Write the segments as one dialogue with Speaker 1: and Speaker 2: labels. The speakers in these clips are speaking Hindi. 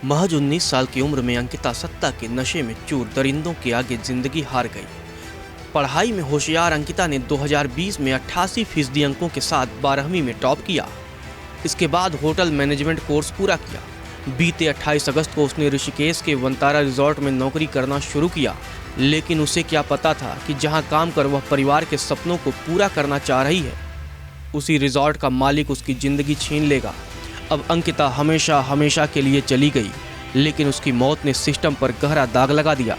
Speaker 1: महज 19 साल की उम्र में अंकिता सत्ता के नशे में चूर दरिंदों के आगे जिंदगी हार गई। पढ़ाई में होशियार अंकिता ने 2020 में 88% अंकों के साथ 12वीं में टॉप किया। इसके बाद होटल मैनेजमेंट कोर्स पूरा किया। बीते 28 अगस्त को उसने ऋषिकेश के वनतारा रिजॉर्ट में नौकरी करना शुरू किया, लेकिन उसे क्या पता था कि जहां काम कर वह परिवार के सपनों को पूरा करना चाह रही है, उसी रिजॉर्ट का मालिक उसकी ज़िंदगी छीन लेगा। अब अंकिता हमेशा हमेशा के लिए चली गई, लेकिन उसकी मौत ने सिस्टम पर गहरा दाग लगा दिया।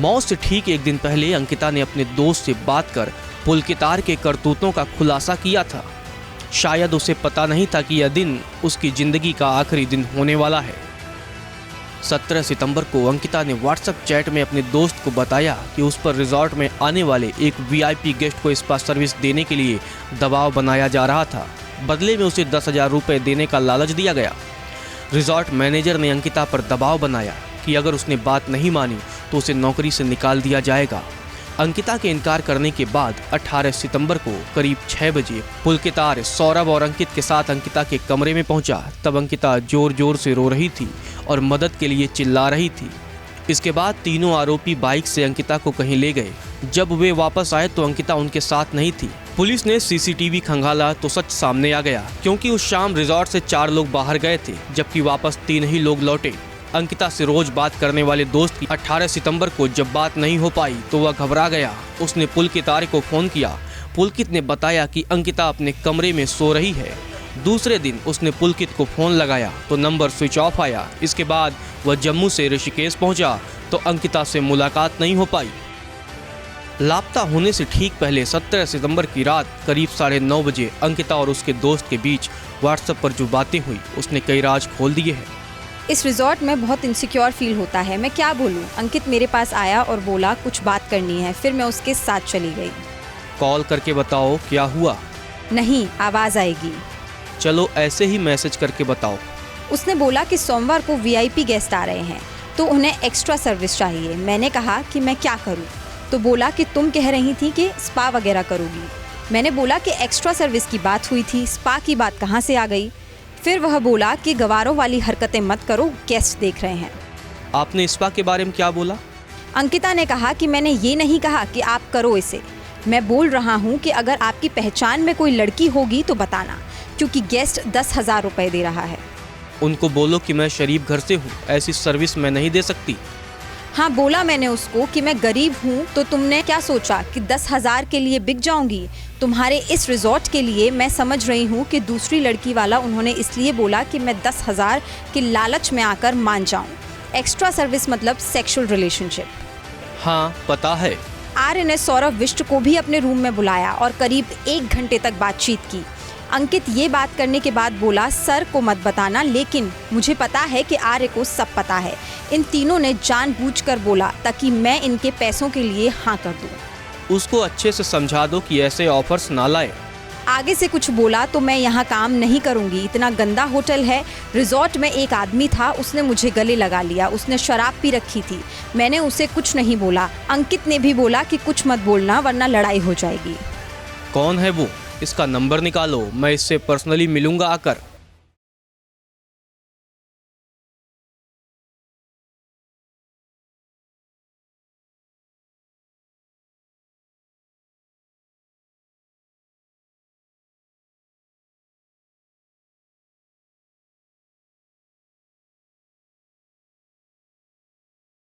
Speaker 1: मौत से ठीक एक दिन पहले अंकिता ने अपने दोस्त से बात कर पुलकितार के करतूतों का खुलासा किया था। शायद उसे पता नहीं था कि यह दिन उसकी ज़िंदगी का आखिरी दिन होने वाला है। 17 सितंबर को अंकिता ने व्हाट्सएप चैट में अपने दोस्त को बताया कि उस पर रिजॉर्ट में आने वाले एक वीआईपी गेस्ट को स्पा सर्विस देने के लिए दबाव बनाया जा रहा था। बदले में उसे 10,000 रुपये देने का लालच दिया गया। रिजॉर्ट मैनेजर ने अंकिता पर दबाव बनाया कि अगर उसने बात नहीं मानी तो उसे नौकरी से निकाल दिया जाएगा। अंकिता के इनकार करने के बाद 18 सितंबर को करीब 6 बजे पुलकितार सौरभ और अंकित के साथ अंकिता के कमरे में पहुंचा। तब अंकिता जोर जोर से रो रही थी और मदद के लिए चिल्ला रही थी। इसके बाद तीनों आरोपी बाइक से अंकिता को कहीं ले गए। जब वे वापस आए तो अंकिता उनके साथ नहीं थी। पुलिस ने सीसीटीवी खंगाला तो सच सामने आ गया, क्योंकि उस शाम रिजॉर्ट से 4 लोग बाहर गए थे, जबकि वापस 3 ही लोग लौटे। अंकिता से रोज बात करने वाले दोस्त की 18 सितंबर को जब बात नहीं हो पाई तो वह घबरा गया। उसने पुलकितार को फोन किया। पुलकित ने बताया कि अंकिता अपने कमरे में सो रही है। दूसरे दिन उसने पुलकित को फोन लगाया तो नंबर स्विच ऑफ आया। इसके बाद वह जम्मू से ऋषिकेश पहुंचा तो अंकिता से मुलाकात नहीं हो पाई। लापता होने से ठीक पहले 17 सितंबर की रात करीब 9:30 बजे अंकिता और उसके दोस्त के बीच व्हाट्सएप पर जो बातें हुई उसने कई राज खोल दिए हैं।
Speaker 2: इस रिजॉर्ट में बहुत इनसिक्योर फील होता है, मैं क्या बोलूं। अंकित मेरे पास आया और बोला कुछ बात करनी है, फिर मैं उसके साथ चली गई।
Speaker 1: कॉल करके बताओ क्या हुआ।
Speaker 2: नहीं, आवाज़ आएगी।
Speaker 1: चलो ऐसे ही मैसेज करके बताओ।
Speaker 2: उसने बोला कि सोमवार को वीआईपी गेस्ट आ रहे हैं तो उन्हें एक्स्ट्रा सर्विस चाहिए। मैंने कहा कि मैं क्या करूं? तो बोला कि तुम कह रही थी कि स्पा वगैरह करोगी। मैंने बोला कि एक्स्ट्रा सर्विस की बात हुई थी, स्पा की बात कहाँ से आ गई? फिर वह बोला कि गवारों वाली हरकतें मत करो, गेस्ट देख रहे हैं।
Speaker 1: आपने स्पा के बारे में क्या बोला?
Speaker 2: अंकिता ने कहा कि मैंने ये नहीं कहा कि आप करो इसे। मैं बोल रहा हूँ कि अगर आपकी पहचान में कोई लड़की होगी तो बताना, क्योंकि गेस्ट 10,000 रुपये दे रहा है।
Speaker 1: उनको बोलो कि मैं शरीफ घर से हूँ, ऐसी सर्विस मैं नहीं दे सकती।
Speaker 2: हाँ, बोला मैंने उसको कि मैं गरीब हूँ। तो तुमने क्या सोचा कि 10,000 के लिए बिक जाऊंगी? तुम्हारे इस रिजॉर्ट के लिए मैं समझ रही हूँ कि दूसरी लड़की वाला उन्होंने इसलिए बोला कि मैं 10,000 के लालच में आकर मान जाऊँ। एक्स्ट्रा सर्विस मतलब सेक्सुअल रिलेशनशिप।
Speaker 1: हाँ पता है।
Speaker 2: आर्य ने सौरभ विष्ट को भी अपने रूम में बुलाया और करीब 1 घंटे तक बातचीत की। अंकित ये बात करने के बाद बोला सर को मत बताना, लेकिन मुझे पता है कि आर्य को सब पता है। इन तीनों ने जानबूझकर बोला ताकि मैं इनके पैसों के लिए हाँ कर दूं।
Speaker 1: उसको अच्छे से समझा दो कि ऐसे ऑफर्स ना लाए।
Speaker 2: आगे से कुछ बोला तो मैं यहाँ काम नहीं करूँगी, इतना गंदा होटल है। रिजॉर्ट में एक आदमी था, उसने मुझे गले लगा लिया, उसने शराब पी रखी थी। मैंने उसे कुछ नहीं बोला। अंकित ने भी बोला कि कुछ मत बोलना वरना लड़ाई हो जाएगी।
Speaker 1: कौन है वो? इसका नंबर निकालो, मैं इससे पर्सनली मिलूंगा आकर।